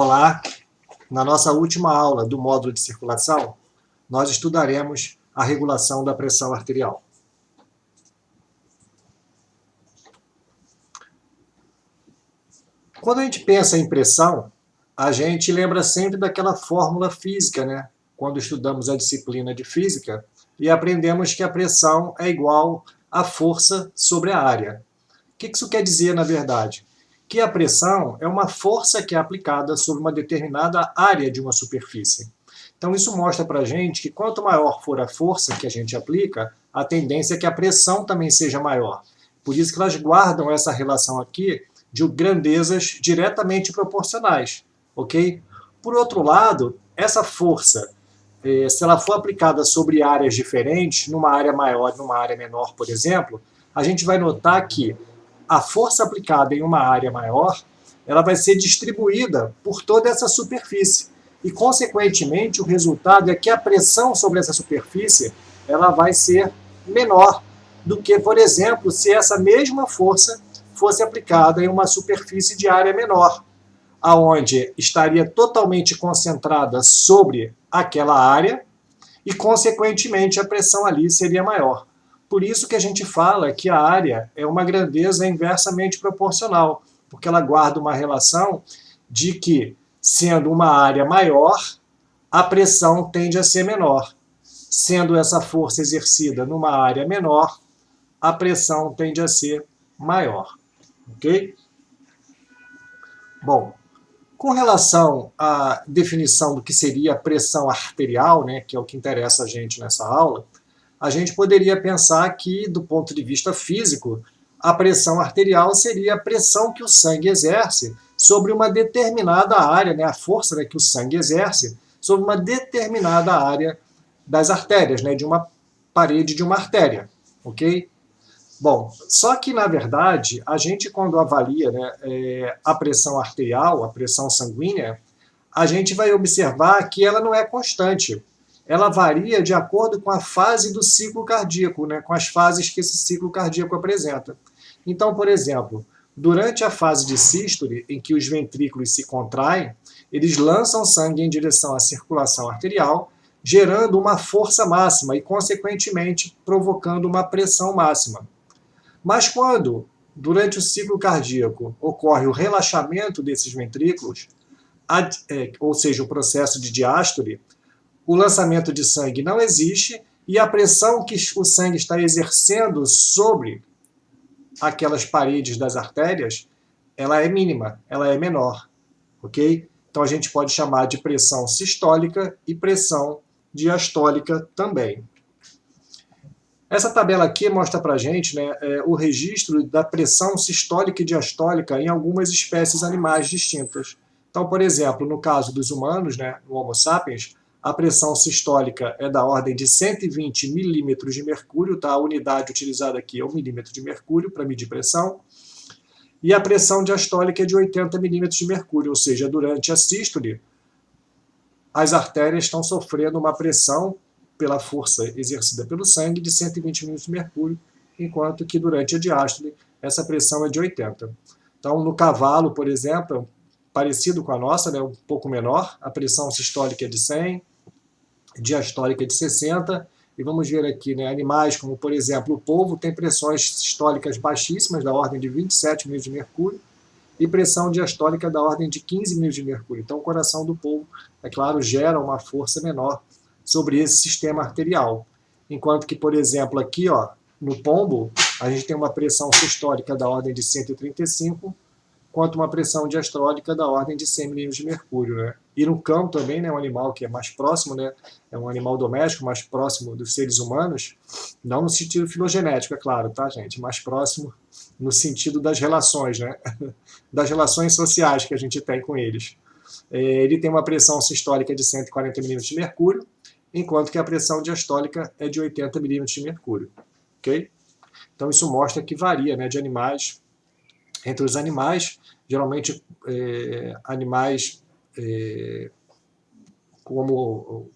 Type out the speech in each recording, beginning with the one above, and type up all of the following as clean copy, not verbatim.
Olá! Na nossa última aula do módulo de circulação, nós estudaremos a regulação da pressão arterial. Quando a gente pensa em pressão, a gente lembra sempre daquela fórmula física, né? Quando estudamos a disciplina de física e aprendemos que a pressão é igual à força sobre a área. O que isso quer dizer, na verdade? Que a pressão é uma força que é aplicada sobre uma determinada área de uma superfície. Então isso mostra para a gente que quanto maior for a força que a gente aplica, a tendência é que a pressão também seja maior. Por isso que elas guardam essa relação aqui de grandezas diretamente proporcionais, ok? Por outro lado, essa força, se ela for aplicada sobre áreas diferentes, numa área maior e numa área menor, por exemplo, a gente vai notar que a força aplicada em uma área maior, ela vai ser distribuída por toda essa superfície. E, consequentemente, o resultado é que a pressão sobre essa superfície ela vai ser menor do que, por exemplo, se essa mesma força fosse aplicada em uma superfície de área menor, aonde estaria totalmente concentrada sobre aquela área e, consequentemente, a pressão ali seria maior. Por isso que a gente fala que a área é uma grandeza inversamente proporcional, porque ela guarda uma relação de que, sendo uma área maior, a pressão tende a ser menor. Sendo essa força exercida numa área menor, a pressão tende a ser maior. Ok? Bom, com relação à definição do que seria a pressão arterial, né, que é o que interessa a gente nessa aula, a gente poderia pensar que, do ponto de vista físico, a pressão arterial seria a pressão que o sangue exerce sobre uma determinada área, né, a força, né, que o sangue exerce sobre uma determinada área das artérias, né, de uma parede de uma artéria, ok? Bom, só que, na verdade, a gente, quando avalia, né, a pressão arterial, a pressão sanguínea, a gente vai observar que ela não é constante. Ela varia de acordo com a fase do ciclo cardíaco, né, com as fases que esse ciclo cardíaco apresenta. Então, por exemplo, durante a fase de sístole, em que os ventrículos se contraem, eles lançam sangue em direção à circulação arterial, gerando uma força máxima e, consequentemente, provocando uma pressão máxima. Mas quando, durante o ciclo cardíaco, ocorre o relaxamento desses ventrículos, ou seja, o processo de diástole, o lançamento de sangue não existe e a pressão que o sangue está exercendo sobre aquelas paredes das artérias, ela é mínima, ela é menor, ok? Então a gente pode chamar de pressão sistólica e pressão diastólica também. Essa tabela aqui mostra para a gente, né, o registro da pressão sistólica e diastólica em algumas espécies animais distintas. Então, por exemplo, no caso dos humanos, né, no Homo sapiens, a pressão sistólica é da ordem de 120 milímetros de mercúrio, tá? A unidade utilizada aqui é o milímetro de mercúrio para medir pressão. E a pressão diastólica é de 80 milímetros de mercúrio, ou seja, durante a sístole, as artérias estão sofrendo uma pressão pela força exercida pelo sangue de 120 milímetros de mercúrio, enquanto que durante a diástole essa pressão é de 80. Então, no cavalo, por exemplo, parecido com a nossa, né, um pouco menor, a pressão sistólica é de 100, diastólica é de 60, e vamos ver aqui, né, animais como, por exemplo, o polvo tem pressões sistólicas baixíssimas, da ordem de 27 milímetros de mercúrio, e pressão diastólica da ordem de 15 milímetros de mercúrio. Então, o coração do polvo, é claro, gera uma força menor sobre esse sistema arterial. Enquanto que, por exemplo, aqui, ó, no pombo, a gente tem uma pressão sistólica da ordem de 135, quanto uma pressão diastólica da ordem de 100 milímetros de mercúrio, né? E no cão também, né, um animal que é mais próximo, né, é um animal doméstico mais próximo dos seres humanos, não no sentido filogenético, é claro, tá, gente? Mais próximo no sentido das relações, né? Das relações sociais que a gente tem com eles. Ele tem uma pressão sistólica de 140 milímetros de mercúrio, enquanto que a pressão diastólica é de 80 milímetros de mercúrio. Ok? Então isso mostra que varia, né, de animais, entre os animais, geralmente animais como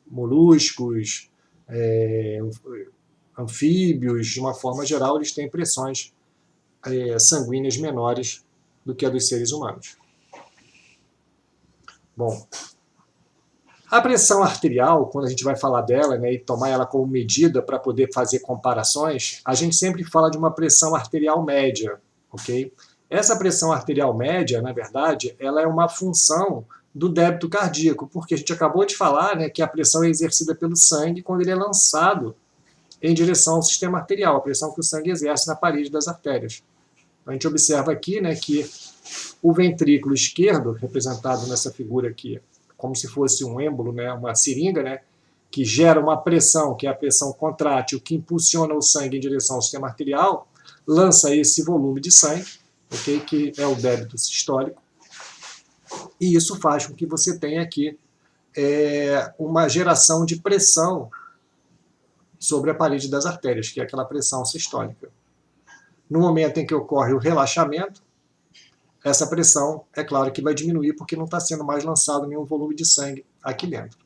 moluscos, anfíbios, de uma forma geral, eles têm pressões sanguíneas menores do que a dos seres humanos. Bom, a pressão arterial, quando a gente vai falar dela, né, e tomar ela como medida para poder fazer comparações, a gente sempre fala de uma pressão arterial média, ok? Essa pressão arterial média, na verdade, ela é uma função do débito cardíaco, porque a gente acabou de falar, né, que a pressão é exercida pelo sangue quando ele é lançado em direção ao sistema arterial, a pressão que o sangue exerce na parede das artérias. Então, a gente observa aqui, né, que o ventrículo esquerdo, representado nessa figura aqui, como se fosse um êmbolo, né, uma seringa, né, que gera uma pressão, que é a pressão contrátil, que impulsiona o sangue em direção ao sistema arterial, lança esse volume de sangue, okay, que é o débito sistólico, e isso faz com que você tenha aqui uma geração de pressão sobre a parede das artérias, que é aquela pressão sistólica. No momento em que ocorre o relaxamento, essa pressão, é claro que vai diminuir, porque não está sendo mais lançado nenhum volume de sangue aqui dentro.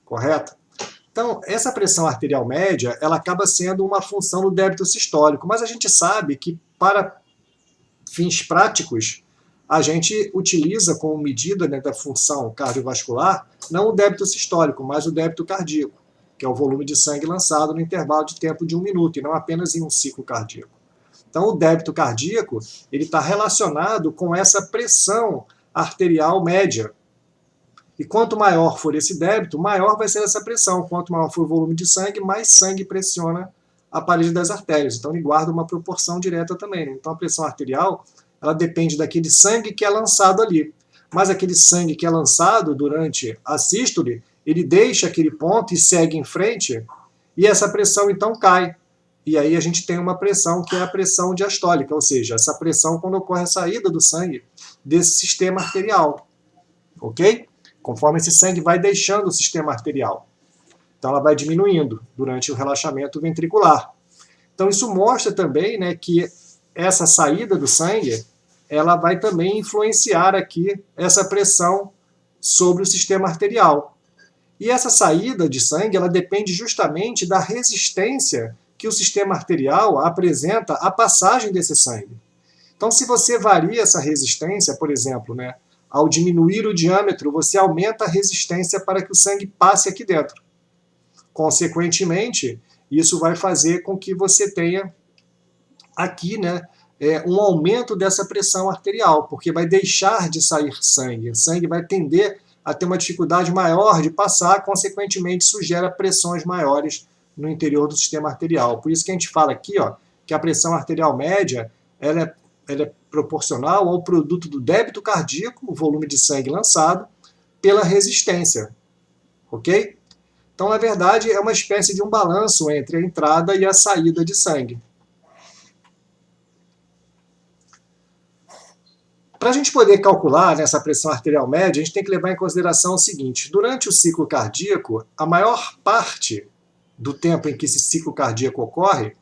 Correto? Então, essa pressão arterial média, ela acaba sendo uma função do débito sistólico, mas a gente sabe que, para fins práticos, a gente utiliza como medida, né, da função cardiovascular, não o débito sistólico, mas o débito cardíaco, que é o volume de sangue lançado no intervalo de tempo de 1 minuto, e não apenas em um ciclo cardíaco. Então, o débito cardíaco ele está relacionado com essa pressão arterial média. E quanto maior for esse débito, maior vai ser essa pressão. Quanto maior for o volume de sangue, mais sangue pressiona a parede das artérias. Então, ele guarda uma proporção direta também, né? Então, a pressão arterial ela depende daquele sangue que é lançado ali. Mas aquele sangue que é lançado durante a sístole, ele deixa aquele ponto e segue em frente, e essa pressão então cai. E aí a gente tem uma pressão que é a pressão diastólica, ou seja, essa pressão quando ocorre a saída do sangue desse sistema arterial, ok? Conforme esse sangue vai deixando o sistema arterial. Então ela vai diminuindo durante o relaxamento ventricular. Então isso mostra também, né, que essa saída do sangue, ela vai também influenciar aqui essa pressão sobre o sistema arterial. E essa saída de sangue, ela depende justamente da resistência que o sistema arterial apresenta à passagem desse sangue. Então, se você varia essa resistência, por exemplo, né, ao diminuir o diâmetro, você aumenta a resistência para que o sangue passe aqui dentro. Consequentemente, isso vai fazer com que você tenha aqui, né, um aumento dessa pressão arterial, porque vai deixar de sair sangue. O sangue vai tender a ter uma dificuldade maior de passar, consequentemente isso gera pressões maiores no interior do sistema arterial. Por isso que a gente fala aqui, ó, que a pressão arterial média ela é proporcional ao produto do débito cardíaco, o volume de sangue lançado, pela resistência. Ok? Então, na verdade, é uma espécie de um balanço entre a entrada e a saída de sangue. Para a gente poder calcular nessa pressão arterial média, a gente tem que levar em consideração o seguinte: durante o ciclo cardíaco, a maior parte do tempo em que esse ciclo cardíaco ocorre,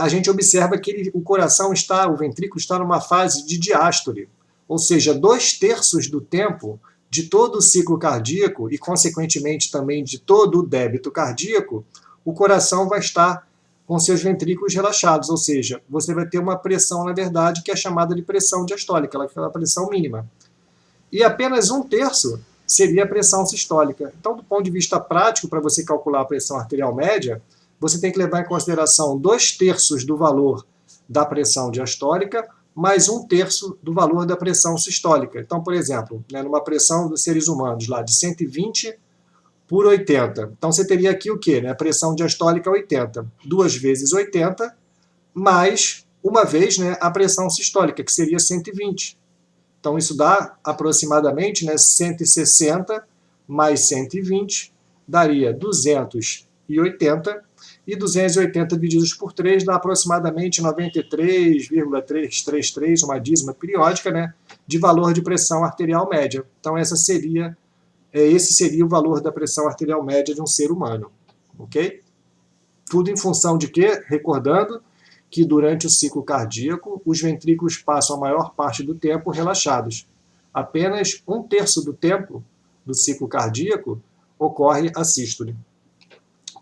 a gente observa que o coração está, o ventrículo está numa fase de diástole, ou seja, 2/3 do tempo de todo o ciclo cardíaco e, consequentemente, também de todo o débito cardíaco, o coração vai estar com seus ventrículos relaxados, ou seja, você vai ter uma pressão, na verdade, que é chamada de pressão diastólica, ela é a pressão mínima. E apenas 1/3 seria a pressão sistólica. Então, do ponto de vista prático, para você calcular a pressão arterial média, você tem que levar em consideração 2/3 do valor da pressão diastólica, mais 1/3 do valor da pressão sistólica. Então, por exemplo, né, numa pressão dos seres humanos lá de 120 por 80. Então, você teria aqui o quê? A pressão diastólica 80. 2 vezes 80, mais uma vez, né, a pressão sistólica, que seria 120. Então, isso dá aproximadamente, né, 160 mais 120, daria 280. E 280 divididos por 3 dá aproximadamente 93,333, uma dízima periódica, né, de valor de pressão arterial média. Então, esse seria o valor da pressão arterial média de um ser humano. Ok? Tudo em função de quê? Recordando que durante o ciclo cardíaco, os ventrículos passam a maior parte do tempo relaxados. Apenas 1/3 do tempo do ciclo cardíaco ocorre a sístole.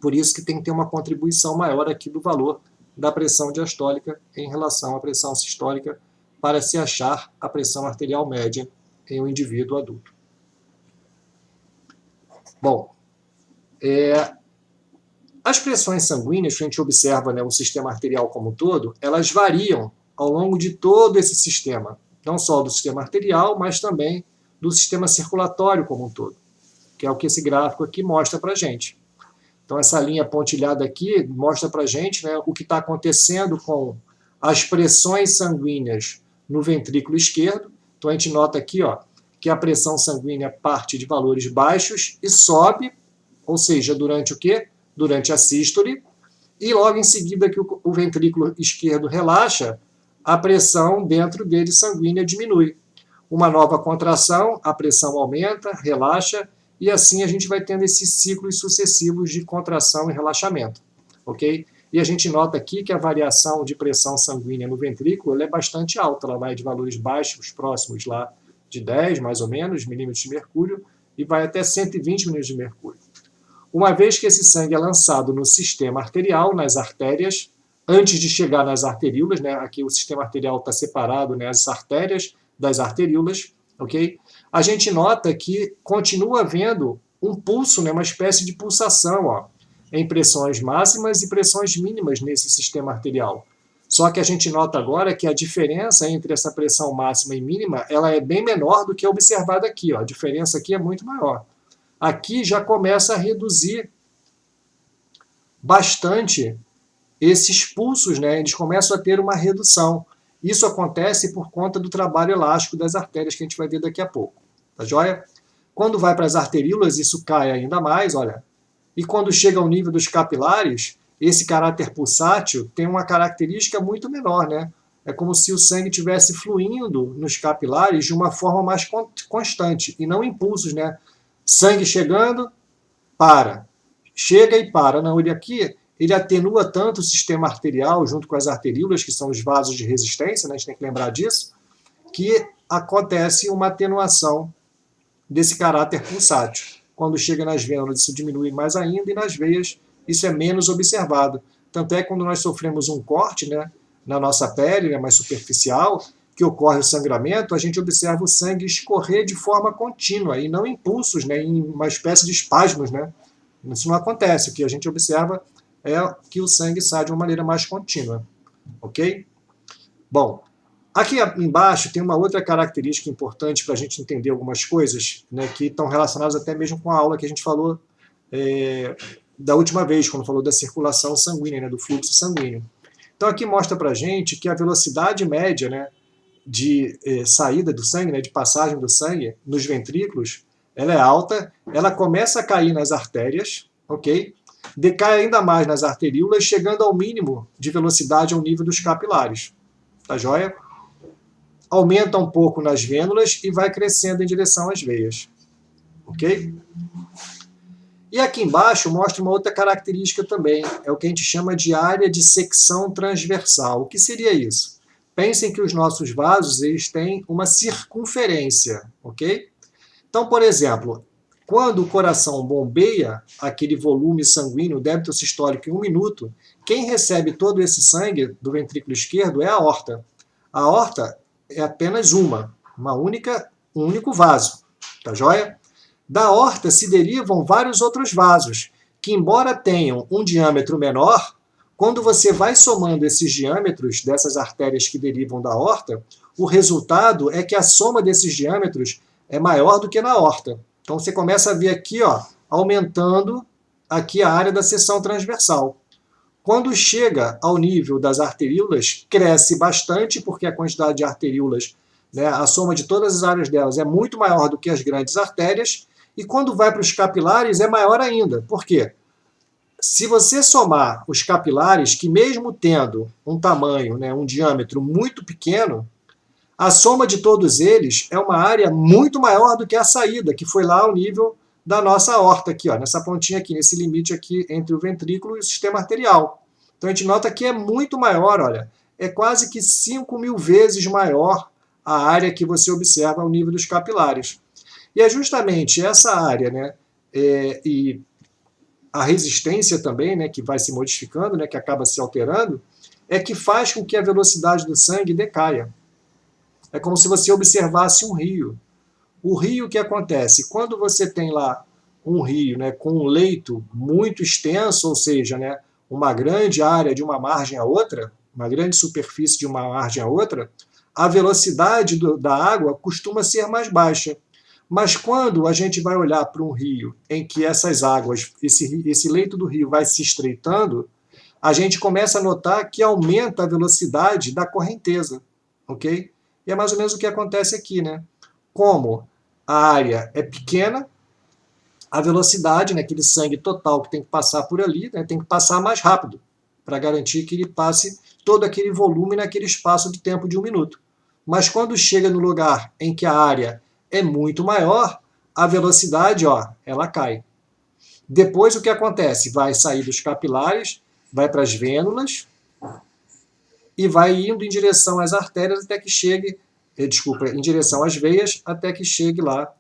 Por isso que tem que ter uma contribuição maior aqui do valor da pressão diastólica em relação à pressão sistólica para se achar a pressão arterial média em um indivíduo adulto. Bom, as pressões sanguíneas, que a gente observa, né, o sistema arterial como um todo, elas variam ao longo de todo esse sistema, não só do sistema arterial, mas também do sistema circulatório como um todo, que é o que esse gráfico aqui mostra para a gente. Então, essa linha pontilhada aqui mostra para a gente, né, o que está acontecendo com as pressões sanguíneas no ventrículo esquerdo. Então, a gente nota aqui, ó, que a pressão sanguínea parte de valores baixos e sobe, ou seja, durante o quê? Durante a sístole, e logo em seguida que o ventrículo esquerdo relaxa, a pressão dentro dele sanguínea diminui. Uma nova contração, a pressão aumenta, relaxa, e assim a gente vai tendo esses ciclos sucessivos de contração e relaxamento, ok? E a gente nota aqui que a variação de pressão sanguínea no ventrículo é bastante alta, ela vai de valores baixos, próximos lá de 10, mais ou menos, milímetros de mercúrio, e vai até 120 milímetros de mercúrio. Uma vez que esse sangue é lançado no sistema arterial, nas artérias, antes de chegar nas arteríolas, né, aqui o sistema arterial está separado, né, as artérias das arteríolas, ok? A gente nota que continua havendo um pulso, né, uma espécie de pulsação, ó, em pressões máximas e pressões mínimas nesse sistema arterial. Só que a gente nota agora que a diferença entre essa pressão máxima e mínima, ela é bem menor do que a observada aqui, ó. A diferença aqui é muito maior. Aqui já começa a reduzir bastante esses pulsos, né? Eles começam a ter uma redução. Isso acontece por conta do trabalho elástico das artérias, que a gente vai ver daqui a pouco. Tá joia? Quando vai para as arteríolas, isso cai ainda mais, olha. E quando chega ao nível dos capilares, esse caráter pulsátil tem uma característica muito menor, né? É como se o sangue estivesse fluindo nos capilares de uma forma mais constante, e não impulsos, né? Sangue chegando, para. Chega e para. Não, ele aqui, ele atenua tanto o sistema arterial junto com as arteríolas, que são os vasos de resistência, né? A gente tem que lembrar disso, que acontece uma atenuação desse caráter pulsátil. Quando chega nas vênulas, isso diminui mais ainda, e nas veias, isso é menos observado. Tanto é que quando nós sofremos um corte, né, na nossa pele, né, mais superficial, que ocorre o sangramento, a gente observa o sangue escorrer de forma contínua, e não em pulsos, né, em uma espécie de espasmos, né? Isso não acontece. O que a gente observa é que o sangue sai de uma maneira mais contínua. Ok? Bom, aqui embaixo tem uma outra característica importante para a gente entender algumas coisas, né, que estão relacionadas até mesmo com a aula que a gente falou da última vez, quando falou da circulação sanguínea, né, do fluxo sanguíneo. Então aqui mostra para a gente que a velocidade média, né, de saída do sangue, né, de passagem do sangue nos ventrículos, ela é alta, ela começa a cair nas artérias, ok? Decai ainda mais nas arteríolas, chegando ao mínimo de velocidade ao nível dos capilares. Tá joia? Aumenta um pouco nas vênulas e vai crescendo em direção às veias. Ok? E aqui embaixo mostra uma outra característica também, é o que a gente chama de área de secção transversal. O que seria isso? Pensem que os nossos vasos eles têm uma circunferência, ok? Então, por exemplo, quando o coração bombeia aquele volume sanguíneo, débito sistólico em 1 minuto, quem recebe todo esse sangue do ventrículo esquerdo é a aorta. A aorta é apenas um único vaso, tá joia? Da aorta se derivam vários outros vasos, que embora tenham um diâmetro menor, quando você vai somando esses diâmetros dessas artérias que derivam da aorta, o resultado é que a soma desses diâmetros é maior do que na aorta. Então você começa a ver aqui, ó, aumentando aqui a área da seção transversal. Quando chega ao nível das arteríolas, cresce bastante, porque a quantidade de arteríolas, né, a soma de todas as áreas delas é muito maior do que as grandes artérias, e quando vai para os capilares é maior ainda. Por quê? Se você somar os capilares, que mesmo tendo um tamanho, né, um diâmetro muito pequeno, a soma de todos eles é uma área muito maior do que a saída, que foi lá ao nível da nossa aorta, aqui, ó, nessa pontinha aqui, nesse limite aqui entre o ventrículo e o sistema arterial. Então a gente nota que é muito maior, olha, é quase que 5.000 vezes maior a área que você observa ao nível dos capilares. E é justamente essa área, né, e a resistência também, né, que vai se modificando, né, que acaba se alterando, é que faz com que a velocidade do sangue decaia. É como se você observasse um rio. O rio, o que acontece? Quando você tem lá um rio, né, com um leito muito extenso, ou seja, né, uma grande área de uma margem a outra, uma grande superfície de uma margem a outra, a velocidade da água costuma ser mais baixa. Mas quando a gente vai olhar para um rio em que essas águas, esse leito do rio vai se estreitando, a gente começa a notar que aumenta a velocidade da correnteza, ok? E é mais ou menos o que acontece aqui, né? Como a área é pequena, a velocidade, né, aquele sangue total que tem que passar por ali, né, tem que passar mais rápido, para garantir que ele passe todo aquele volume naquele espaço de tempo de 1 minuto. Mas quando chega no lugar em que a área é muito maior, a velocidade, ó, ela cai. Depois o que acontece? Vai sair dos capilares, vai para as vênulas e vai indo em direção às artérias até que chegue, em direção às veias, até que chegue lá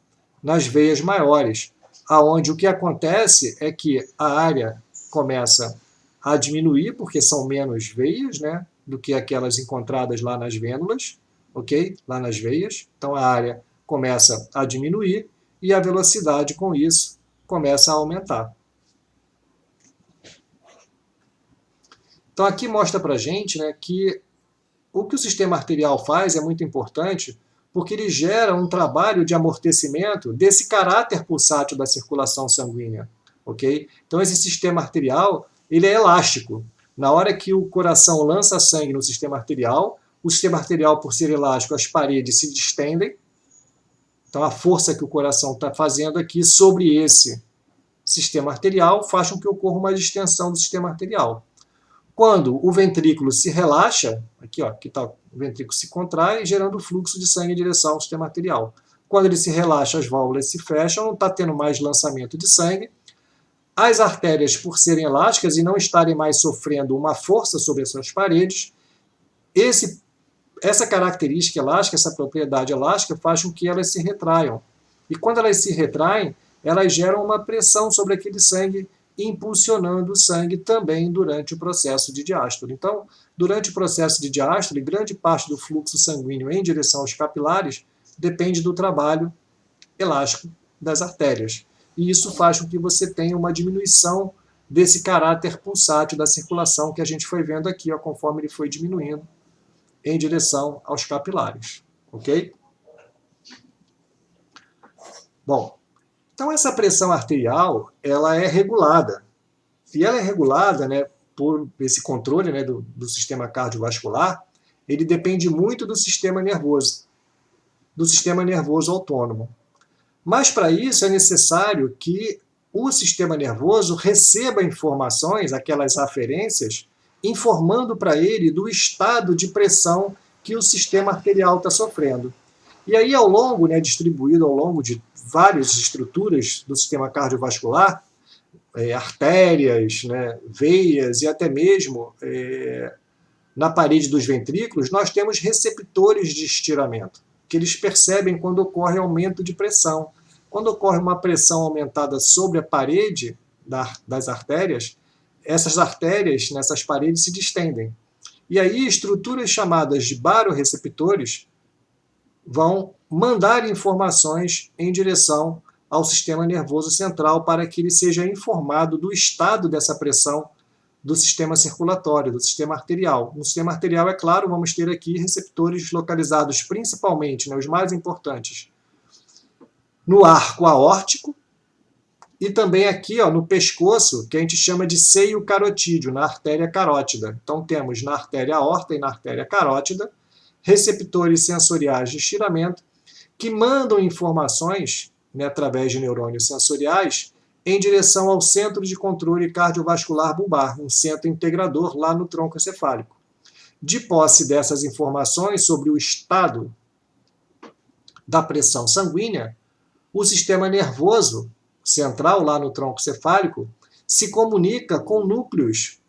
nas veias maiores, aonde o que acontece é que a área começa a diminuir, porque são menos veias, né, do que aquelas encontradas lá nas vênulas, ok? Lá nas veias. Então a área começa a diminuir e a velocidade com isso começa a aumentar. Então aqui mostra para a gente, né, que o que o sistema arterial faz é muito importante, porque ele gera um trabalho de amortecimento desse caráter pulsátil da circulação sanguínea, ok? Então esse sistema arterial, ele é elástico. Na hora que o coração lança sangue no sistema arterial, o sistema arterial, por ser elástico, as paredes se distendem. Então a força que o coração está fazendo aqui sobre esse sistema arterial faz com que ocorra uma distensão do sistema arterial. Quando o ventrículo se relaxa, aqui está o ventrículo se contrai, gerando fluxo de sangue em direção ao sistema arterial. Quando ele se relaxa, as válvulas se fecham, não está tendo mais lançamento de sangue. As artérias, por serem elásticas e não estarem mais sofrendo uma força sobre as suas paredes, essa característica elástica, essa propriedade elástica, faz com que elas se retraiam. E quando elas se retraem, elas geram uma pressão sobre aquele sangue, impulsionando o sangue também durante o processo de diástole. Então, durante o processo de diástole, grande parte do fluxo sanguíneo em direção aos capilares depende do trabalho elástico das artérias. E isso faz com que você tenha uma diminuição desse caráter pulsátil da circulação que a gente foi vendo aqui, ó, conforme ele foi diminuindo em direção aos capilares. Ok? Bom, então essa pressão arterial, ela é regulada. E ela é regulada, né, por esse controle, né, do sistema cardiovascular. Ele depende muito do sistema nervoso autônomo. Mas para isso é necessário que o sistema nervoso receba informações, aquelas aferências, informando para ele do estado de pressão que o sistema arterial está sofrendo. E aí, ao longo, né, distribuído ao longo de várias estruturas do sistema cardiovascular, artérias, né, veias e até mesmo na parede dos ventrículos, nós temos receptores de estiramento, que eles percebem quando ocorre aumento de pressão. Quando ocorre uma pressão aumentada sobre a parede das artérias, essas artérias nessas paredes se distendem. E aí estruturas chamadas de baroreceptores vão mandar informações em direção ao sistema nervoso central para que ele seja informado do estado dessa pressão do sistema circulatório, do sistema arterial. No sistema arterial, é claro, vamos ter aqui receptores localizados principalmente, né, os mais importantes, no arco aórtico e também aqui, ó, no pescoço, que a gente chama de seio carotídeo, na artéria carótida. Então temos na artéria aorta e na artéria carótida receptores sensoriais de estiramento que mandam informações, né, através de neurônios sensoriais em direção ao centro de controle cardiovascular bulbar, um centro integrador lá no tronco encefálico. De posse dessas informações sobre o estado da pressão sanguínea, o sistema nervoso central, lá no tronco cefálico, se comunica com núcleos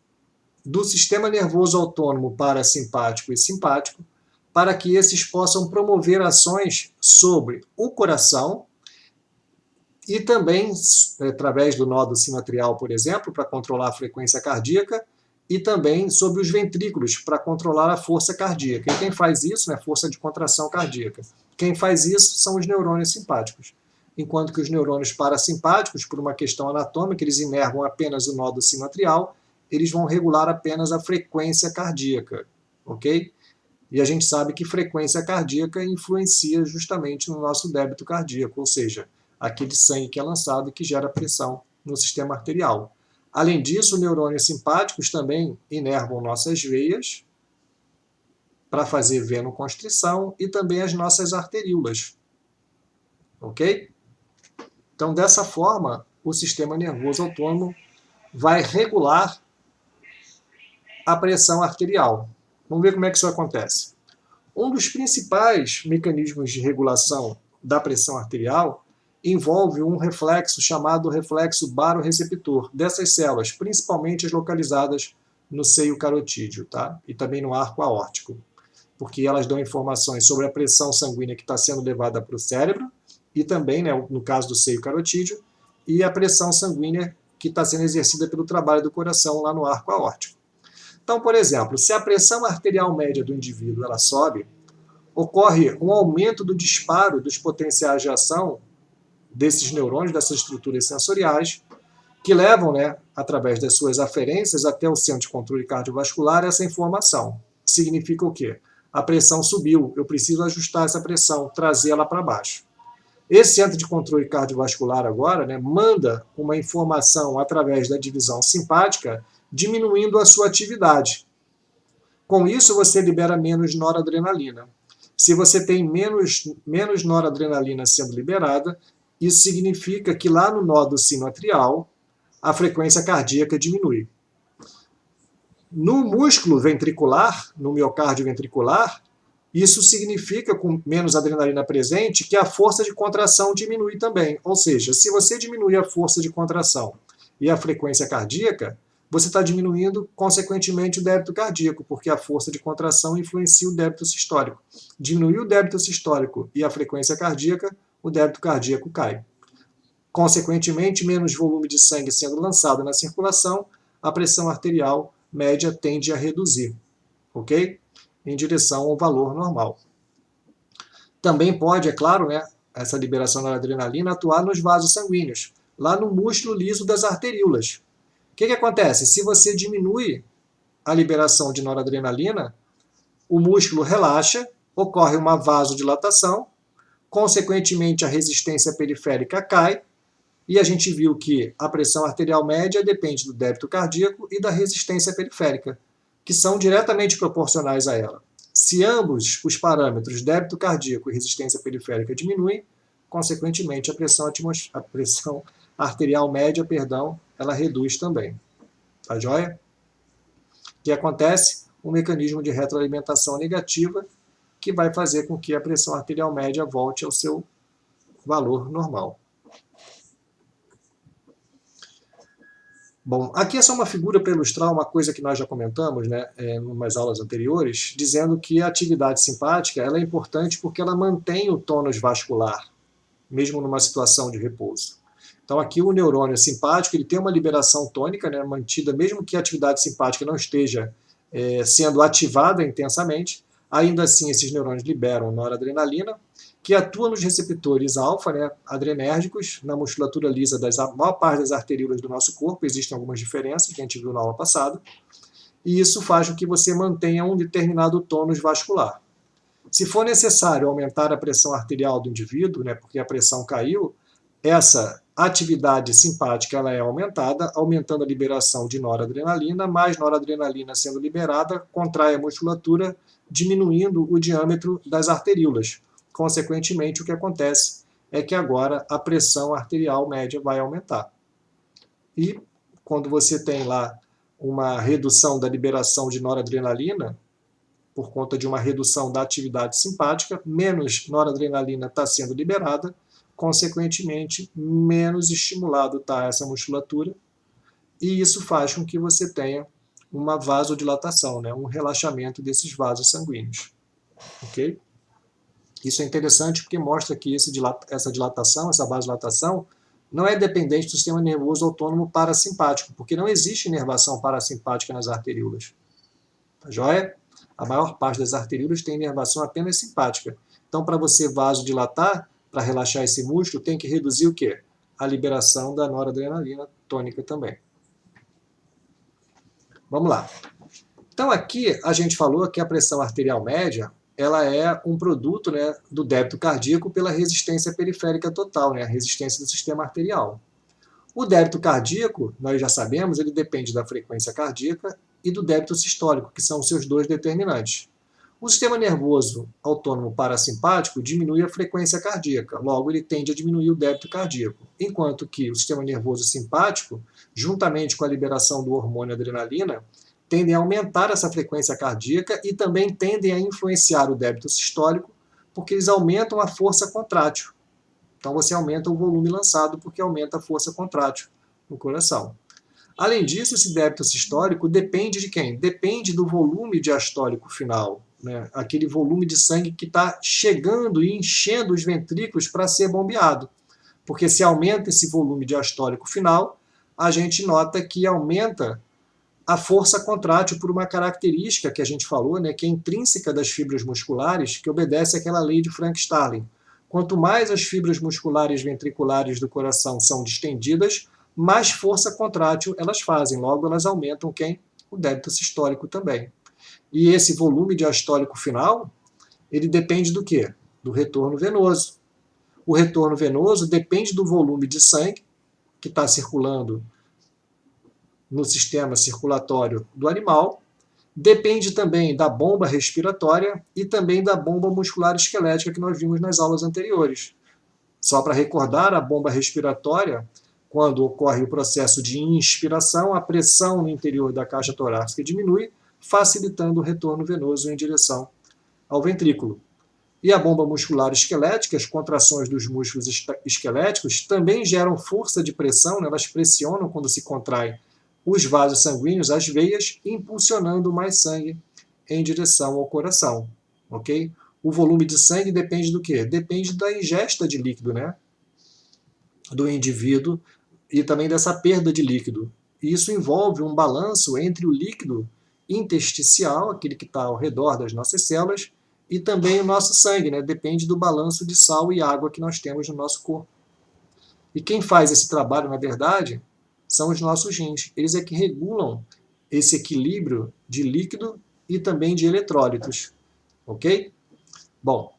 do sistema nervoso autônomo parasimpático e simpático, para que esses possam promover ações sobre o coração e também, através do nódo sinoatrial, por exemplo, para controlar a frequência cardíaca, e também sobre os ventrículos, para controlar a força cardíaca. E quem faz isso, né, força de contração cardíaca. Quem faz isso são os neurônios simpáticos. enquanto que os neurônios parasimpáticos, por uma questão anatômica, eles inervam apenas o nódulo sinoatrial, eles vão regular apenas a frequência cardíaca, ok? E a gente sabe que frequência cardíaca influencia justamente no nosso débito cardíaco, ou seja, aquele sangue que é lançado e que gera pressão no sistema arterial. Além disso, os neurônios simpáticos também inervam nossas veias para fazer venoconstrição e também as nossas arteríolas, ok? Então, dessa forma, o sistema nervoso autônomo vai regular a pressão arterial. Vamos ver como é que isso acontece. Um dos principais mecanismos de regulação da pressão arterial envolve um reflexo chamado reflexo barorreceptor dessas células, principalmente as localizadas no seio carotídeo, tá? E também no arco aórtico, porque elas dão informações sobre a pressão sanguínea que está sendo levada para o cérebro e também, né, no caso do seio carotídeo, e a pressão sanguínea que está sendo exercida pelo trabalho do coração lá no arco aórtico. Então, por exemplo, se a pressão arterial média do indivíduo ela sobe, ocorre um aumento do disparo dos potenciais de ação desses neurônios, dessas estruturas sensoriais, que levam, né, através das suas aferências até o centro de controle cardiovascular essa informação. Significa o quê? A pressão subiu, eu preciso ajustar essa pressão, trazê-la para baixo. Esse centro de controle cardiovascular agora, né, manda uma informação através da divisão simpática, diminuindo a sua atividade. Com isso, você libera menos noradrenalina. Se você tem menos noradrenalina sendo liberada, isso significa que lá no nódulo sinoatrial, a frequência cardíaca diminui. No músculo ventricular, no miocárdio ventricular, isso significa, com menos adrenalina presente, que a força de contração diminui também. Ou seja, se você diminui a força de contração e a frequência cardíaca, você está diminuindo, consequentemente, o débito cardíaco, porque a força de contração influencia o débito sistólico. Diminuir o débito sistólico e a frequência cardíaca, o débito cardíaco cai. Consequentemente, menos volume de sangue sendo lançado na circulação, a pressão arterial média tende a reduzir, ok? Em direção ao valor normal. Também pode, é claro, né, essa liberação da adrenalina atuar nos vasos sanguíneos, lá no músculo liso das arteríolas. O que acontece? Se você diminui a liberação de noradrenalina, o músculo relaxa, ocorre uma vasodilatação, consequentemente a resistência periférica cai, e a gente viu que a pressão arterial média depende do débito cardíaco e da resistência periférica, que são diretamente proporcionais a ela. Se ambos os parâmetros, débito cardíaco e resistência periférica, diminuem, consequentemente a pressão arterial média, ela reduz também. Tá joia? O que acontece? Um mecanismo de retroalimentação negativa que vai fazer com que a pressão arterial média volte ao seu valor normal. Bom, aqui é só uma figura para ilustrar uma coisa que nós já comentamos, né, em umas aulas anteriores, dizendo que a atividade simpática ela é importante porque ela mantém o tônus vascular, mesmo numa situação de repouso. Então aqui o neurônio simpático ele tem uma liberação tônica, né, mantida, mesmo que a atividade simpática não esteja sendo ativada intensamente, ainda assim esses neurônios liberam noradrenalina, que atua nos receptores alfa, né, adrenérgicos, na musculatura lisa da maior parte das arteríolas do nosso corpo, existem algumas diferenças que a gente viu na aula passada, e isso faz com que você mantenha um determinado tônus vascular. Se for necessário aumentar a pressão arterial do indivíduo, né, porque a pressão caiu, essa atividade simpática ela é aumentada, aumentando a liberação de noradrenalina, mais noradrenalina sendo liberada, contrai a musculatura, diminuindo o diâmetro das arteríolas. Consequentemente, o que acontece é que agora a pressão arterial média vai aumentar. E quando você tem lá uma redução da liberação de noradrenalina, por conta de uma redução da atividade simpática, menos noradrenalina está sendo liberada, consequentemente, menos estimulado está essa musculatura, e isso faz com que você tenha uma vasodilatação, né, um relaxamento desses vasos sanguíneos. Ok? Isso é interessante porque mostra que essa dilatação, essa vasodilatação, não é dependente do sistema nervoso autônomo parasimpático, porque não existe inervação parasimpática nas arteríolas. Tá joia? A maior parte das arteríolas tem inervação apenas simpática. Então, para você vasodilatar, para relaxar esse músculo, tem que reduzir o quê? A liberação da noradrenalina tônica também. Vamos lá. Então aqui a gente falou que a pressão arterial média ela é um produto, né, do débito cardíaco pela resistência periférica total, né, a resistência do sistema arterial. O débito cardíaco, nós já sabemos, ele depende da frequência cardíaca e do débito sistólico, que são os seus dois determinantes. O sistema nervoso autônomo parasimpático diminui a frequência cardíaca, logo ele tende a diminuir o débito cardíaco, enquanto que o sistema nervoso simpático, juntamente com a liberação do hormônio adrenalina, tendem a aumentar essa frequência cardíaca e também tendem a influenciar o débito sistólico, porque eles aumentam a força contrátil. Então você aumenta o volume lançado porque aumenta a força contrátil no coração. Além disso, esse débito sistólico depende de quem? Depende do volume diastólico final, né? Aquele volume de sangue que está chegando e enchendo os ventrículos para ser bombeado. Porque se aumenta esse volume diastólico final, a gente nota que aumenta a força contrátil por uma característica que a gente falou, né, que é intrínseca das fibras musculares, que obedece àquela lei de Frank-Starling. Quanto mais as fibras musculares ventriculares do coração são distendidas, mais força contrátil elas fazem. Logo, elas aumentam quem? O débito sistólico também. E esse volume diastólico final, ele depende do quê? Do retorno venoso. O retorno venoso depende do volume de sangue que está circulando no sistema circulatório do animal, depende também da bomba respiratória e também da bomba muscular esquelética que nós vimos nas aulas anteriores. Só para recordar, a bomba respiratória, quando ocorre o processo de inspiração, a pressão no interior da caixa torácica diminui, facilitando o retorno venoso em direção ao ventrículo. E a bomba muscular esquelética, as contrações dos músculos esqueléticos, também geram força de pressão, né? Elas pressionam quando se contrai os vasos sanguíneos, as veias, impulsionando mais sangue em direção ao coração. Ok? O volume de sangue depende do quê? Depende da ingesta de líquido, né, do indivíduo e também dessa perda de líquido. E isso envolve um balanço entre o líquido intersticial, aquele que está ao redor das nossas células, e também o nosso sangue, né? Depende do balanço de sal e água que nós temos no nosso corpo. E quem faz esse trabalho, na verdade, são os nossos rins. Eles é que regulam esse equilíbrio de líquido e também de eletrólitos. Ok? Bom,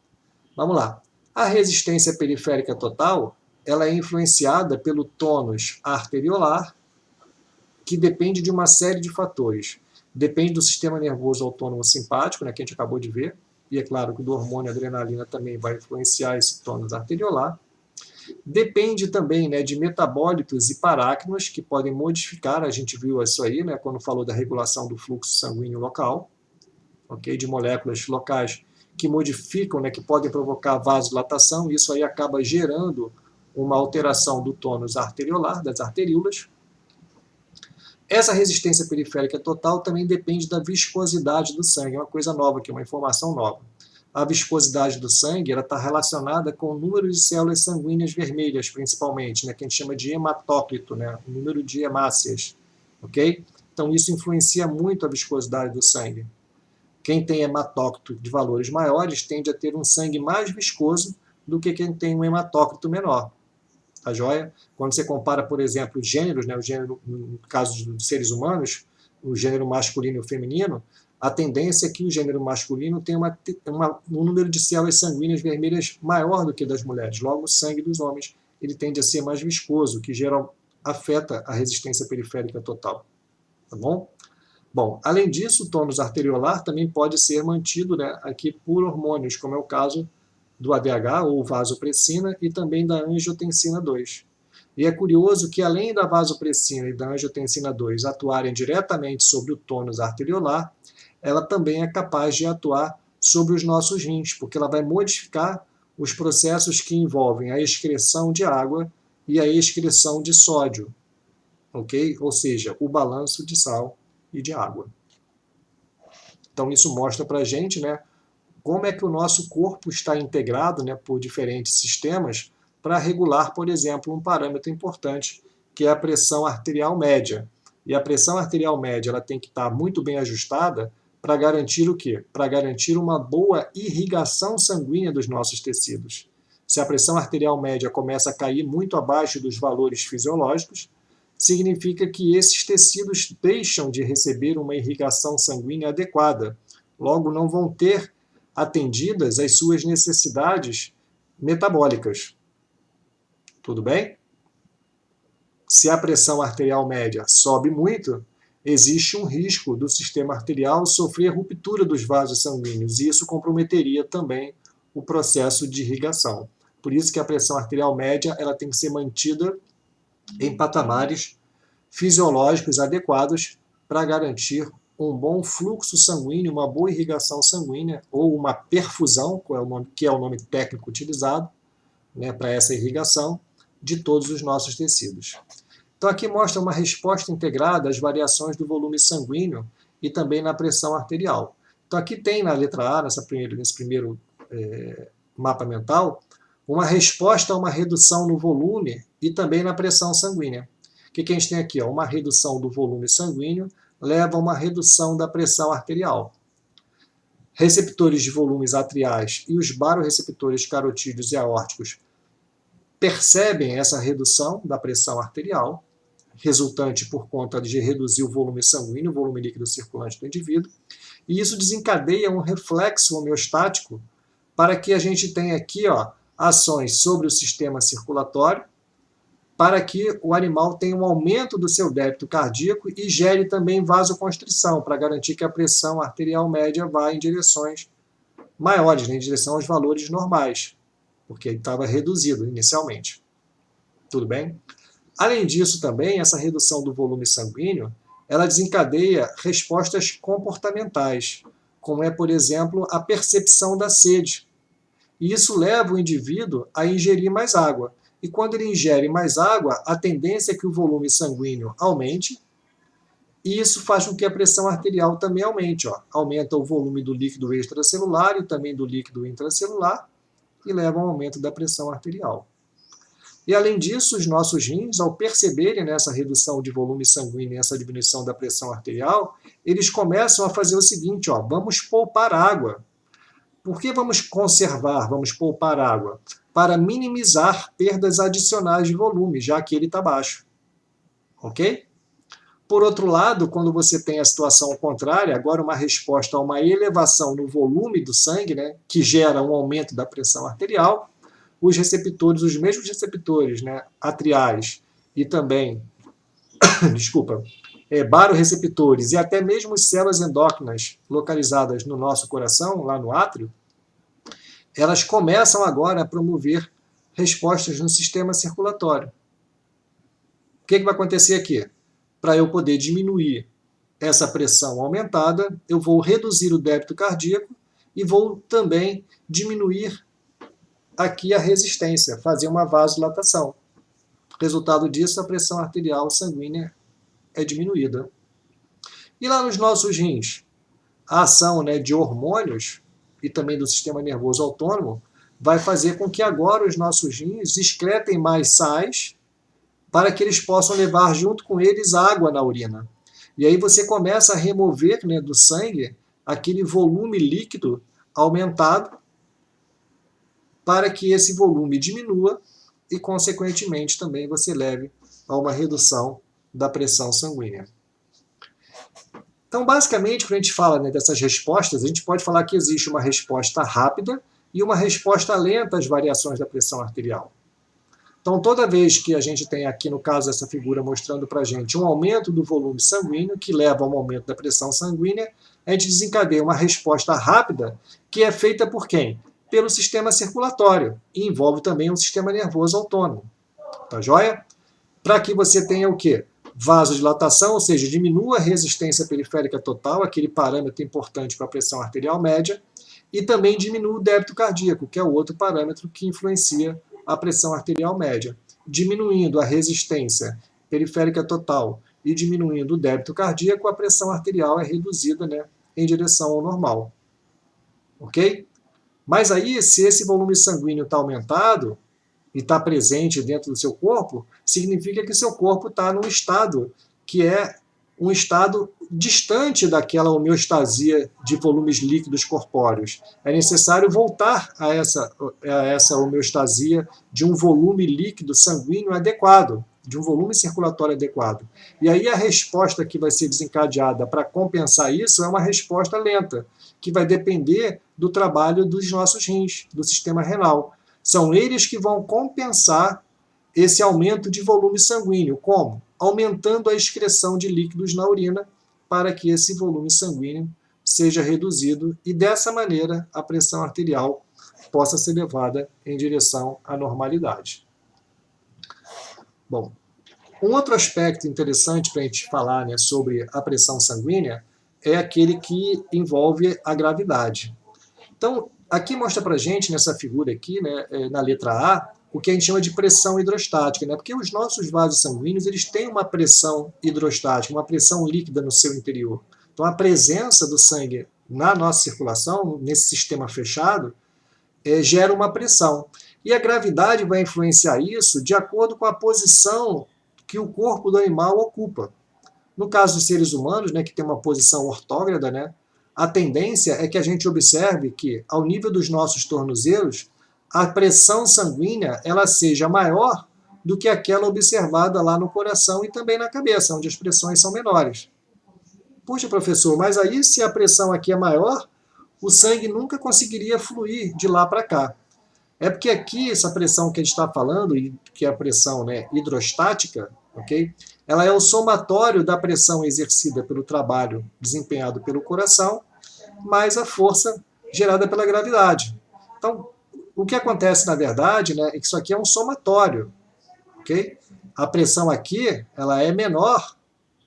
vamos lá. A resistência periférica total, ela é influenciada pelo tônus arteriolar, que depende de uma série de fatores. Depende do sistema nervoso autônomo simpático, né, que a gente acabou de ver, e é claro que do hormônio adrenalina também vai influenciar esse tônus arteriolar. Depende também, né, de metabólitos e paráquinos que podem modificar, a gente viu isso aí, né, quando falou da regulação do fluxo sanguíneo local, okay, de moléculas locais que modificam, né, que podem provocar vasodilatação, e isso aí acaba gerando uma alteração do tônus arteriolar, das arteríolas. Essa resistência periférica total também depende da viscosidade do sangue, é uma coisa nova aqui, uma informação nova. A viscosidade do sangue está relacionada com o número de células sanguíneas vermelhas, principalmente, né, que a gente chama de hematócrito, né, o número de hemácias. Okay? Então, isso influencia muito a viscosidade do sangue. Quem tem hematócrito de valores maiores tende a ter um sangue mais viscoso do que quem tem um hematócrito menor. Tá joia? Quando você compara, por exemplo, os gêneros, né, o gênero, no caso dos seres humanos, o gênero masculino e o feminino, a tendência é que o gênero masculino tem um número de células sanguíneas vermelhas maior do que das mulheres. Logo, o sangue dos homens ele tende a ser mais viscoso, o que afeta a resistência periférica total. Tá bom? Bom, além disso, o tônus arteriolar também pode ser mantido, né, aqui por hormônios, como é o caso do ADH, ou vasopressina, e também da angiotensina 2. E é curioso que, além da vasopressina e da angiotensina 2 atuarem diretamente sobre o tônus arteriolar, ela também é capaz de atuar sobre os nossos rins, porque ela vai modificar os processos que envolvem a excreção de água e a excreção de sódio, ok? Ou seja, o balanço de sal e de água. Então isso mostra para a gente, né, como é que o nosso corpo está integrado, né, por diferentes sistemas para regular, por exemplo, um parâmetro importante, que é a pressão arterial média. E a pressão arterial média ela tem que estar muito bem ajustada para garantir o quê? Para garantir uma boa irrigação sanguínea dos nossos tecidos. se a pressão arterial média começa a cair muito abaixo dos valores fisiológicos, significa que esses tecidos deixam de receber uma irrigação sanguínea adequada, logo não vão ter atendidas as suas necessidades metabólicas. Tudo bem? Se a pressão arterial média sobe muito, existe um risco do sistema arterial sofrer ruptura dos vasos sanguíneos, e isso comprometeria também o processo de irrigação. Por isso que a pressão arterial média ela tem que ser mantida em patamares fisiológicos adequados para garantir um bom fluxo sanguíneo, uma boa irrigação sanguínea, ou uma perfusão, que é o nome técnico utilizado, né, para essa irrigação de todos os nossos tecidos. Então aqui mostra uma resposta integrada às variações do volume sanguíneo e também na pressão arterial. Então aqui tem na letra A, nesse primeiro mapa mental, uma resposta a uma redução no volume e também na pressão sanguínea. O que a gente tem aqui? Uma redução do volume sanguíneo leva a uma redução da pressão arterial. Receptores de volumes atriais e os baroreceptores carotídeos e aórticos percebem essa redução da pressão arterial, resultante por conta de reduzir o volume sanguíneo, o volume líquido circulante do indivíduo, e isso desencadeia um reflexo homeostático para que a gente tenha aqui ações sobre o sistema circulatório, para que o animal tenha um aumento do seu débito cardíaco e gere também vasoconstrição, para garantir que a pressão arterial média vá em direções maiores, em direção aos valores normais, porque ele estava reduzido inicialmente. Tudo bem? Além disso também, essa redução do volume sanguíneo, ela desencadeia respostas comportamentais, como é, por exemplo, a percepção da sede. E isso leva o indivíduo a ingerir mais água. E quando ele ingere mais água, a tendência é que o volume sanguíneo aumente, e isso faz com que a pressão arterial também aumente. Aumenta o volume do líquido extracelular e também do líquido intracelular, e leva ao aumento da pressão arterial. E além disso, os nossos rins, ao perceberem essa redução de volume sanguíneo e essa diminuição da pressão arterial, eles começam a fazer o seguinte, vamos poupar água. Por que vamos conservar, vamos poupar água? Para minimizar perdas adicionais de volume, já que ele está baixo. Ok? Por outro lado, quando você tem a situação contrária, agora uma resposta a uma elevação no volume do sangue, né, que gera um aumento da pressão arterial, os receptores, os mesmos receptores, né, atriais e também, baroreceptores e até mesmo as células endócrinas localizadas no nosso coração, lá no átrio, elas começam agora a promover respostas no sistema circulatório. O que vai acontecer aqui? Para eu poder diminuir essa pressão aumentada, eu vou reduzir o débito cardíaco e vou também diminuir aqui a resistência, fazer uma vasodilatação. Resultado disso, a pressão arterial sanguínea é diminuída. E lá nos nossos rins, a ação, né, de hormônios e também do sistema nervoso autônomo vai fazer com que agora os nossos rins excretem mais sais para que eles possam levar junto com eles água na urina. E aí você começa a remover, né, do sangue aquele volume líquido aumentado para que esse volume diminua e, consequentemente, também você leve a uma redução da pressão sanguínea. Então, basicamente, quando a gente fala, né, dessas respostas, a gente pode falar que existe uma resposta rápida e uma resposta lenta às variações da pressão arterial. Então, toda vez que a gente tem aqui, no caso, essa figura mostrando para a gente um aumento do volume sanguíneo, que leva a um aumento da pressão sanguínea, a gente desencadeia uma resposta rápida, que é feita por quem? Pelo sistema circulatório, e envolve também o sistema nervoso autônomo. Tá joia? Para que você tenha o quê? Vasodilatação, ou seja, diminua a resistência periférica total, aquele parâmetro importante para a pressão arterial média, e também diminua o débito cardíaco, que é o outro parâmetro que influencia a pressão arterial média. Diminuindo a resistência periférica total e diminuindo o débito cardíaco, a pressão arterial é reduzida, né, em direção ao normal. Ok? Mas aí, se esse volume sanguíneo está aumentado e está presente dentro do seu corpo, significa que seu corpo está num estado que é um estado distante daquela homeostasia de volumes líquidos corpóreos. É necessário voltar a essa homeostasia de um volume líquido sanguíneo adequado, de um volume circulatório adequado. E aí a resposta que vai ser desencadeada para compensar isso é uma resposta lenta, que vai depender do trabalho dos nossos rins, do sistema renal. São eles que vão compensar esse aumento de volume sanguíneo. Como? Aumentando a excreção de líquidos na urina para que esse volume sanguíneo seja reduzido e dessa maneira a pressão arterial possa ser levada em direção à normalidade. Bom, um outro aspecto interessante para a gente falar, né, sobre a pressão sanguínea é aquele que envolve a gravidade. Então, aqui mostra para a gente, nessa figura aqui, né, na letra A, o que a gente chama de pressão hidrostática, né? Porque os nossos vasos sanguíneos eles têm uma pressão hidrostática, uma pressão líquida no seu interior. Então, a presença do sangue na nossa circulação, nesse sistema fechado, gera uma pressão. E a gravidade vai influenciar isso de acordo com a posição que o corpo do animal ocupa. No caso dos seres humanos, né, que tem uma posição ortógrada, né, a tendência é que a gente observe que, ao nível dos nossos tornozelos, a pressão sanguínea ela seja maior do que aquela observada lá no coração e também na cabeça, onde as pressões são menores. Puxa, professor, mas aí se a pressão aqui é maior, o sangue nunca conseguiria fluir de lá para cá. É porque aqui, essa pressão que a gente está falando, que é a pressão, né, hidrostática, ok? Ela é o somatório da pressão exercida pelo trabalho desempenhado pelo coração, mais a força gerada pela gravidade. Então, o que acontece, na verdade, né, é que isso aqui é um somatório. Okay? A pressão aqui ela é menor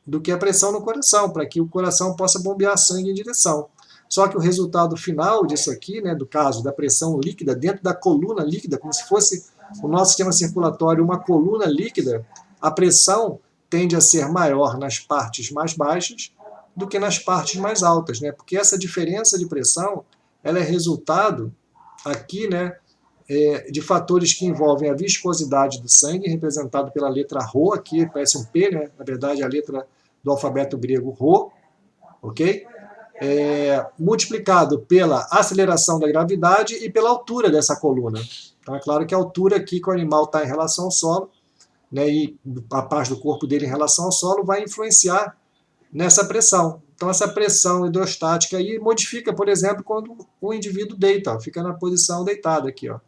do que a pressão no coração, para que o coração possa bombear sangue em direção. Só que o resultado final disso aqui, né, do caso da pressão líquida dentro da coluna líquida, como se fosse o nosso sistema circulatório uma coluna líquida, a pressão tende a ser maior nas partes mais baixas do que nas partes mais altas, né? Porque essa diferença de pressão ela é resultado aqui, né, de fatores que envolvem a viscosidade do sangue, representado pela letra Rho, aqui parece um P, né? Na verdade é a letra do alfabeto grego Rho, ok? Multiplicado pela aceleração da gravidade e pela altura dessa coluna. Então é claro que a altura aqui que o animal está em relação ao solo, né, e a parte do corpo dele em relação ao solo vai influenciar nessa pressão. Então essa pressão hidrostática aí modifica, por exemplo, quando o indivíduo deita, ó, fica na posição deitada aqui, ó.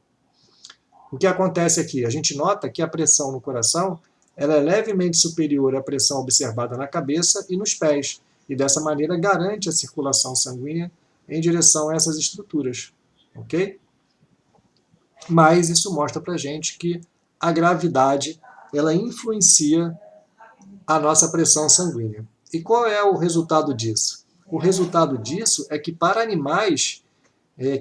O que acontece aqui? A gente nota que a pressão no coração ela é levemente superior à pressão observada na cabeça e nos pés, e dessa maneira garante a circulação sanguínea em direção a essas estruturas, ok? Mas isso mostra pra gente que a gravidade ela influencia a nossa pressão sanguínea. E qual é o resultado disso? O resultado disso é que para animais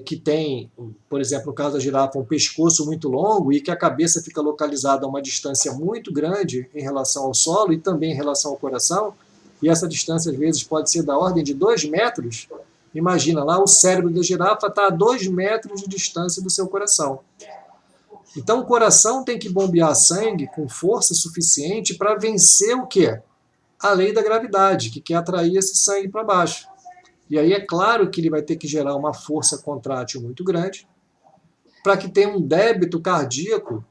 que têm, por exemplo, no caso da girafa, um pescoço muito longo e que a cabeça fica localizada a uma distância muito grande em relação ao solo e também em relação ao coração, e essa distância às vezes pode ser da ordem de 2 metros, imagina lá, o cérebro da girafa está a 2 metros de distância do seu coração. Então o coração tem que bombear sangue com força suficiente para vencer o quê? A lei da gravidade, que quer atrair esse sangue para baixo. E aí é claro que ele vai ter que gerar uma força contrátil muito grande para que tenha um débito cardíaco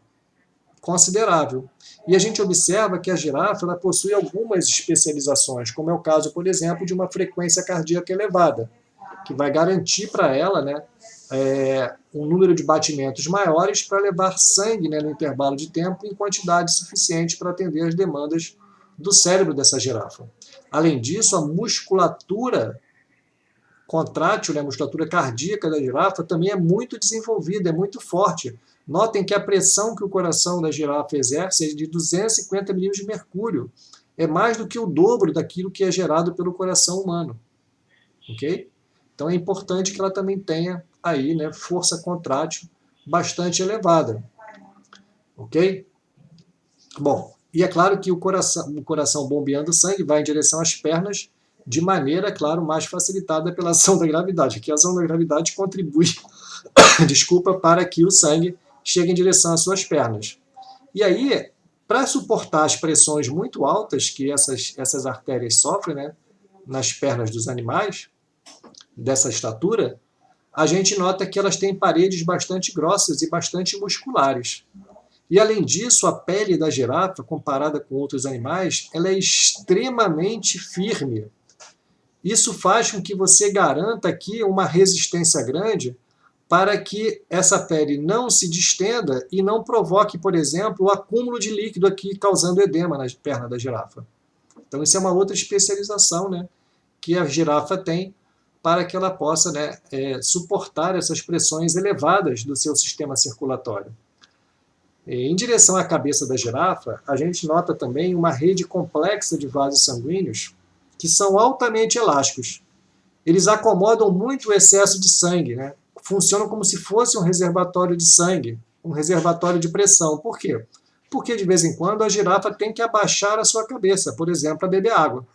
considerável. E a gente observa que a girafa ela possui algumas especializações, como é o caso, por exemplo, de uma frequência cardíaca elevada, que vai garantir para ela, né, um número de batimentos maiores para levar sangue, né, no intervalo de tempo em quantidade suficiente para atender as demandas do cérebro dessa girafa. Além disso, a musculatura contrátil, né, a musculatura cardíaca da girafa também é muito desenvolvida, é muito forte. Notem que a pressão que o coração da girafa exerce é de 250 milímetros de mercúrio. É mais do que o dobro daquilo que é gerado pelo coração humano. Ok? Então é importante que ela também tenha aí, né, força contrátil bastante elevada. Ok? Bom, e é claro que o coração bombeando sangue vai em direção às pernas de maneira, claro, mais facilitada pela ação da gravidade. Aqui a ação da gravidade contribui, desculpa, para que o sangue chegue em direção às suas pernas. E aí, Para suportar as pressões muito altas que essas artérias sofrem, né, nas pernas dos animais, dessa estatura, a gente nota que elas têm paredes bastante grossas e bastante musculares. E, além disso, a pele da girafa, comparada com outros animais, ela é extremamente firme. Isso faz com que você garanta aqui uma resistência grande para que essa pele não se distenda e não provoque, por exemplo, o acúmulo de líquido aqui, causando edema na perna da girafa. Então, isso é uma outra especialização, né, que a girafa tem para que ela possa, né, suportar essas pressões elevadas do seu sistema circulatório. Em direção à cabeça da girafa, a gente nota também uma rede complexa de vasos sanguíneos que são altamente elásticos. Eles acomodam muito o excesso de sangue, né? Funcionam como se fosse um reservatório de sangue, um reservatório de pressão. Por quê? Porque de vez em quando a girafa tem que abaixar a sua cabeça, por exemplo, para beber água.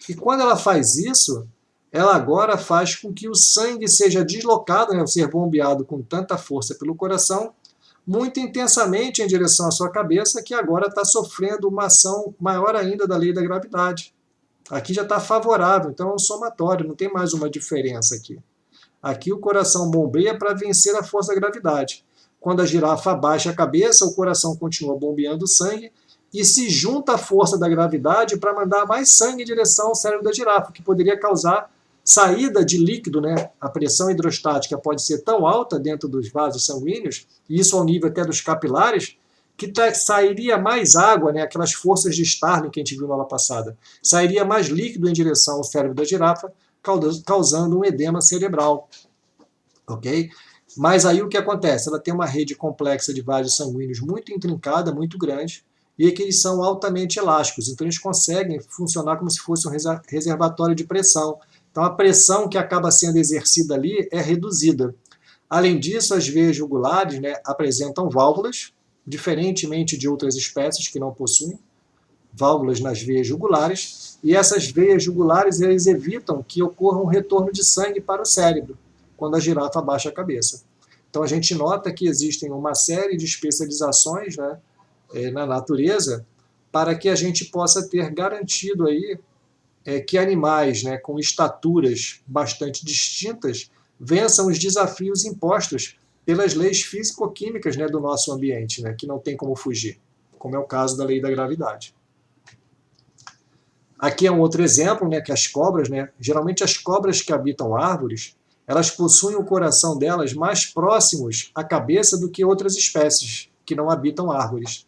E quando ela faz isso, ela agora faz com que o sangue seja deslocado, né, ser bombeado com tanta força pelo coração, muito intensamente em direção à sua cabeça, que agora está sofrendo uma ação maior ainda da lei da gravidade. Aqui já está favorável, então é um somatório, não tem mais uma diferença aqui. Aqui o coração bombeia para vencer a força da gravidade. Quando a girafa abaixa a cabeça, o coração continua bombeando sangue e se junta à força da gravidade para mandar mais sangue em direção ao cérebro da girafa, que poderia causar saída de líquido, né? A pressão hidrostática pode ser tão alta dentro dos vasos sanguíneos, e isso ao nível até dos capilares, que sairia mais água, né? Aquelas forças de Starling que a gente viu na aula passada, sairia mais líquido em direção ao cérebro da girafa, causando um edema cerebral. Ok? Mas aí o que acontece? Ela tem uma rede complexa de vasos sanguíneos muito intrincada, muito grande, e que eles são altamente elásticos, então eles conseguem funcionar como se fosse um reservatório de pressão. Então a pressão que acaba sendo exercida ali é reduzida. Além disso, as veias jugulares, né, apresentam válvulas, diferentemente de outras espécies que não possuem válvulas nas veias jugulares, e essas veias jugulares eles evitam que ocorra um retorno de sangue para o cérebro, quando a girafa abaixa a cabeça. Então a gente nota que existem uma série de especializações, né, na natureza para que a gente possa ter garantido aí que animais, né, com estaturas bastante distintas vençam os desafios impostos pelas leis físico-químicas, né, do nosso ambiente, né, que não tem como fugir, como é o caso da lei da gravidade. Aqui é um outro exemplo, né, que as cobras, né, geralmente as cobras que habitam árvores, elas possuem o coração delas mais próximos à cabeça do que outras espécies que não habitam árvores.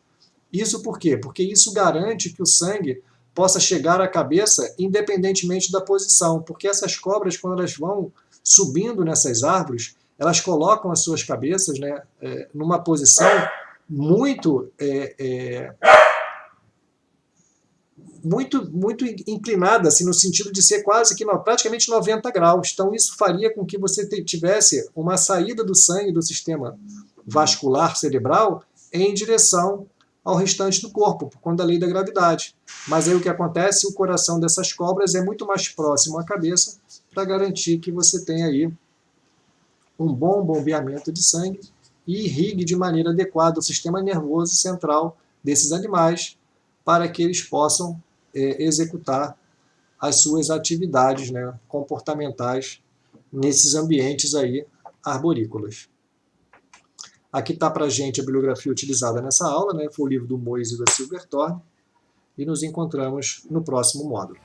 Isso por quê? Porque isso garante que o sangue possa chegar à cabeça independentemente da posição, porque essas cobras, quando elas vão subindo nessas árvores, elas colocam as suas cabeças, né, numa posição muito muito inclinada, assim, no sentido de ser quase que praticamente 90 graus. Então isso faria com que você tivesse uma saída do sangue do sistema vascular cerebral em direção ao restante do corpo, por conta da lei da gravidade. Mas aí o que acontece? O coração dessas cobras é muito mais próximo à cabeça para garantir que você tenha aí um bom bombeamento de sangue e irrigue de maneira adequada o sistema nervoso central desses animais para que eles possam executar as suas atividades, né, comportamentais nesses ambientes aí arborícolas. Aqui está para a gente a bibliografia utilizada nessa aula, né, foi o livro do Moise e da Silverthorne, e nos encontramos no próximo módulo.